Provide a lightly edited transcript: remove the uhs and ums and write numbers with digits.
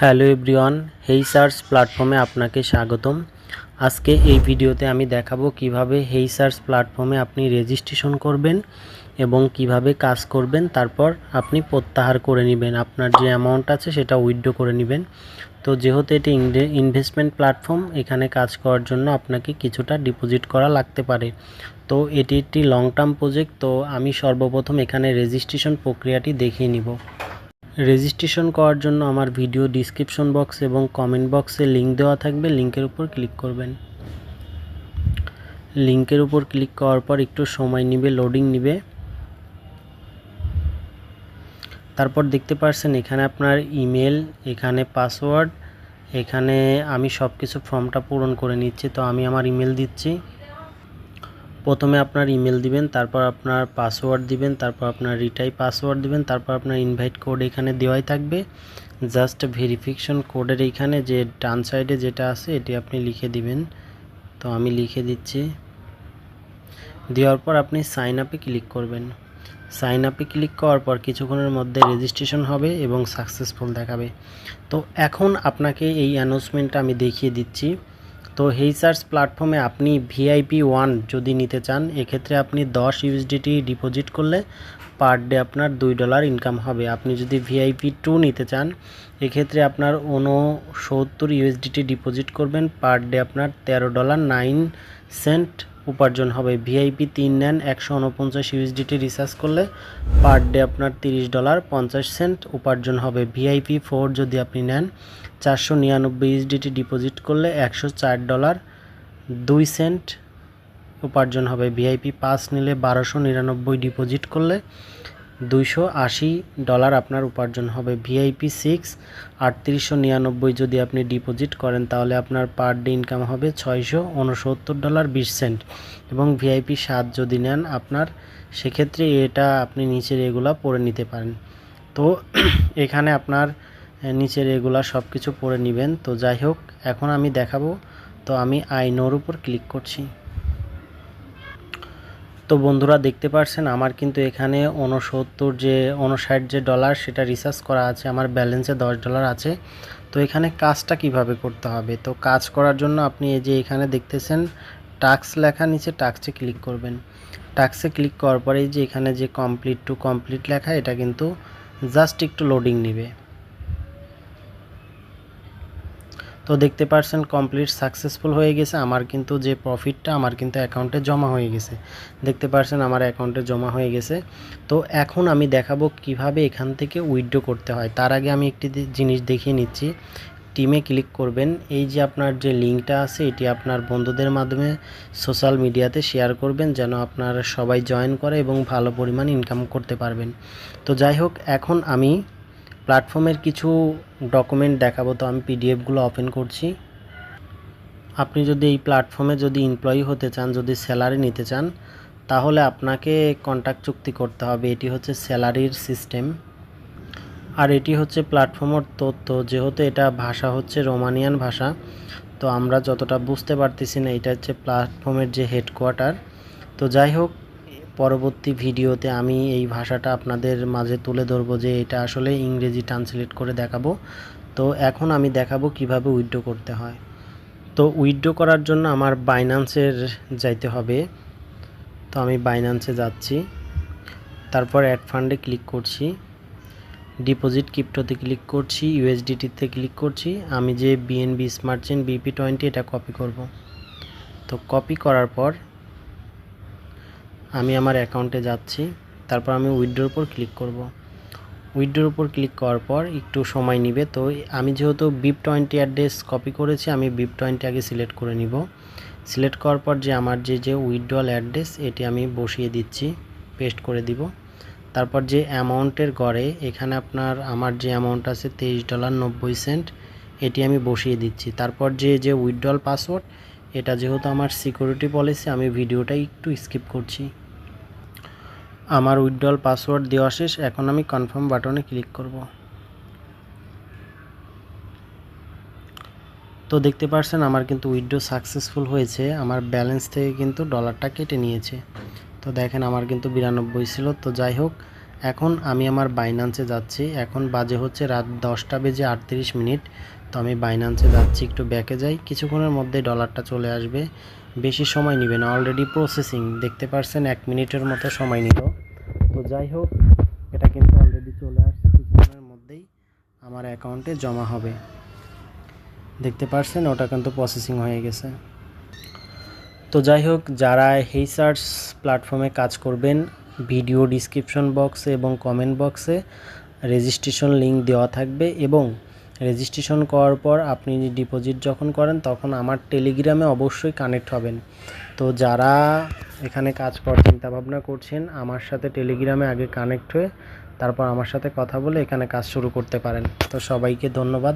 Hello everyone, হেই search প্ল্যাটফর্মে আপনাকে স্বাগতম। আজকে এই ভিডিওতে আমি দেখাবো কিভাবে হেই সার্চ প্ল্যাটফর্মে আপনি রেজিস্ট্রেশন করবেন এবং কিভাবে কাজ করবেন, তারপর আপনি প্রত্যাহার করে নেবেন। আপনার যে অ্যামাউন্ট আছে সেটা উইথড্র করে নেবেন। তো যেহেতু এটি ইনভেস্টমেন্ট প্ল্যাটফর্ম, এখানে কাজ করার জন্য আপনাকে কিছুটা ডিপোজিট করা লাগতে পারে। তো এটি একটি লং টার্ম প্রজেক্ট। তো আমি সর্বপ্রথম এখানে রেজিস্ট্রেশন প্রক্রিয়াটি দেখিয়ে নিব। রেজিস্ট্রেশন করার জন্য আমার ভিডিও ডিসক্রিপশন বক্স এবং কমেন্ট বক্সে লিঙ্ক দেওয়া থাকবে, লিঙ্কের উপর ক্লিক করবেন। লিঙ্কের উপর ক্লিক করার পর একটু সময় নেবে, লোডিং নেবে। তারপর দেখতে পাচ্ছেন এখানে আপনার ইমেল, এখানে পাসওয়ার্ড, এখানে আমি সব কিছু ফর্মটা পূরণ করে নিচ্ছি। তো আমি আমার ইমেল দিচ্ছি। প্রথমে আপনার ইমেল দিবেন, তারপর আপনার পাসওয়ার্ড দিবেন, তারপর আপনার রিটাই পাসওয়ার্ড দিবেন, তারপর আপনার ইনভাইট কোড এখানে দেওয়াই থাকবে। জাস্ট ভেরিফিকেশন কোডের এইখানে যে ডান সাইডে যেটা আছে এটি আপনি লিখে দিবেন। তো আমি লিখে দিচ্ছি। দেওয়ার পর আপনি সাইন আপে ক্লিক করবেন। সাইন আপে ক্লিক করার পর কিছুক্ষণের মধ্যে রেজিস্ট্রেশন হবে এবং সাকসেসফুল দেখাবে। তো এখন আপনাকে এই অ্যানাউন্সমেন্টটা আমি দেখিয়ে দিচ্ছি। তো হেই সার্চ প্ল্যাটফর্মে আপনি ভিআইপি 1 যদি নিতে চান, এক্ষেত্রে আপনি 10 ইউএসডিটি ডিপোজিট করলে পার ডে আপনার $2 ইনকাম হবে। আপনি যদি ভিআইপি 2 নিতে চান, এক্ষেত্রে আপনার 69 ইউএসডিটি ডিপোজিট করবেন, পার ডে আপনার $13.09 উপার্জন হবে। ভিআইপি 3 নেন, 149 ইউএসডিটি রিচার্জ করলে পার ডে আপনার $30.50 উপার্জন হবে। ভিআইপি 4 যদি আপনি নেন, 499 ইউএসডিটি ডিপোজিট করলে $104.02 উপার্জন হবে। ভিআইপি 5 নিলে 1299 ডিপোজিট করলে $280 আপনার উপার্জন হবে। ভিআইপি 6 3899 যদি আপনি ডিপোজিট করেন, তাহলে আপনার পার ডে ইনকাম হবে $669.20। এবং ভিআইপি 7 যদি নেন আপনার, সেক্ষেত্রে এটা আপনি নিচের এগুলা পড়ে নিতে পারেন। তো এখানে আপনার নিচের এগুলা সব কিছু পড়ে নেবেন। তো যাই হোক, এখন আমি দেখাবো। তো আমি আই নোর উপর ক্লিক করছি। তো বন্ধুরা দেখতে পাচ্ছেন আমার কিন্তু এখানে 59 যে ডলার সেটা রিচার্জ করা আছে, আমার ব্যালেন্সে $10 আছে। তো এখানে কাজটা কিভাবে করতে হবে? তো কাজ করার জন্য আপনি এই যে এখানে দেখতেছেন টাস্ক লেখা, নিচে টাস্কে ক্লিক করবেন। টাস্কে ক্লিক করার পরে এই যে এখানে যে কমপ্লিট টু কমপ্লিট লেখা, এটা কিন্তু জাস্ট একটু লোডিং নেবে। তো দেখতে পাচ্ছেন কমপ্লিট সাকসেসফুল হয়ে গেছে। আমার কিন্তু যে প্রফিটটা আমার কিন্তু অ্যাকাউন্টে জমা হয়ে গেছে। দেখতে পাচ্ছেন আমার অ্যাকাউন্টে জমা হয়ে গেছে। তো এখন আমি দেখাবো কিভাবে এখান থেকে উইথড্র করতে হয়। তার আগে আমি একটি জিনিস দেখিয়ে নিচ্ছি। টিমে ক্লিক করবেন। এই যে আপনার যে লিঙ্কটা আছে, এটি আপনার বন্ধুদের মাধ্যমে সোশ্যাল মিডিয়াতে শেয়ার করবেন, যেন আপনারা সবাই জয়েন করে এবং ভালো পরিমাণ ইনকাম করতে পারবেন। তো যাই হোক, এখন আমি প্ল্যাটফর্মের কিছু ডকুমেন্ট দেখাবো। তো আমি পিডিএফগুলো ওপেন করছি। আপনি যদি এই প্ল্যাটফর্মে যদি এমপ্লয়ি হতে চান, যদি স্যালারি নিতে চান, তাহলে আপনাকে কন্ট্রাক্ট চুক্তি করতে হবে। এটি হচ্ছে স্যালারির সিস্টেম। আর এটি হচ্ছে প্ল্যাটফর্মের তথ্য। যেহেতু এটা ভাষা হচ্ছে রোমানিয়ান ভাষা, তো আমরা যতটা বুঝতে পারতেছি না। এটা হচ্ছে প্ল্যাটফর্মের যে হেডকোয়ার্টার। তো যাই হোক, পরবর্তী ভিডিওতে আমি এই ভাষাটা আপনাদের মাঝে তুলে ধরবো, যে এটা আসলে ইংরেজি ট্রান্সলেট করে দেখাবো। তো এখন আমি দেখাবো কিভাবে উইথড্র করতে হয়। তো উইথড্র করার জন্য আমার বাইন্যান্সের যাইতে হবে। তো আমি বাইন্যান্সে যাচ্ছি, তারপর অ্যাড ফান্ডে ক্লিক করছি, ডিপোজিট ক্রিপ্টোতে ক্লিক করছি, ইউএসডিটিতে ক্লিক করছি। আমি যে বিএনবি স্মার্ট চেইন BP20 এটা কপি করব। তো কপি করার পর আমি আমার অ্যাকাউন্টে যাচ্ছি, তারপর আমি উইথড্রোর উপর ক্লিক করব। উইথড্রোর উপর ক্লিক করার পর একটু সময় নেবে। তো আমি যেহেতু BIP20 অ্যাড্রেস কপি করেছি, আমি BIP20 আগে সিলেক্ট করে নিব। সিলেক্ট করার পর যে আমার যে উইথড্রল অ্যাড্রেস, এটি আমি বসিয়ে দিচ্ছি, পেস্ট করে দিব। তারপর যে অ্যামাউন্টের গড়ে এখানে আমার যে অ্যামাউন্ট আছে $23.90, এটি আমি বসিয়ে দিচ্ছি। তারপর যে উইথড্রল পাসওয়ার্ড, এটা যেহেতু আমার সিকিউরিটি পলিসি, আমি ভিডিওটা একটু স্কিপ করছি। আমার উইথড্রল পাসওয়ার্ড দেওয়া শেষ। এখন আমি কনফার্ম বাটনে ক্লিক করব। তো দেখতে পাচ্ছেন আমার কিন্তু উইথড্র সাকসেসফুল হয়েছে। আমার ব্যালেন্স থেকে কিন্তু ডলারটা কেটে নিয়েছে। তো দেখেন আমার কিন্তু 92 ছিল। তো যাই হোক, এখন আমি আমার বাইন্যান্সে যাচ্ছি। এখন বাজে হচ্ছে রাত 10:38। তো আমি বাইন্যান্সে যাচ্ছি, একটু ব্যাকে যাই। কিছুক্ষণের মধ্যে ডলারটা চলে আসবে, বেশি সময় নেবে না। অলরেডি প্রসেসিং দেখতে পাচ্ছেন, 1 মিনিটের মতো সময় নিল। তো যাই হোক, এটা কিন্তু অলরেডি চলে আসছে, কিছুক্ষণের মধ্যেই আমার অ্যাকাউন্টে জমা হবে। দেখতে পাচ্ছেন ওটা কিন্তু প্রসেসিং হয়ে গেছে। তো যাই হোক, যারা হেইসার্স প্ল্যাটফর্মে কাজ করবেন, ভিডিও ডিসক্রিপশন বক্সে এবং কমেন্ট বক্সে রেজিস্ট্রেশন লিঙ্ক দেওয়া থাকবে, এবং রেজিস্ট্রেশন করার পর আপনি ডিপোজিট যখন করেন তখন আমার টেলিগ্রামে অবশ্যই কানেক্ট হবেন। তো যারা এখানে কাজ করার চিন্তাভাবনা করছেন, আমার সাথে টেলিগ্রামে আগে কানেক্ট হয়ে তারপর আমার সাথে কথা বলে এখানে কাজ শুরু করতে পারেন। তো সবাইকে ধন্যবাদ।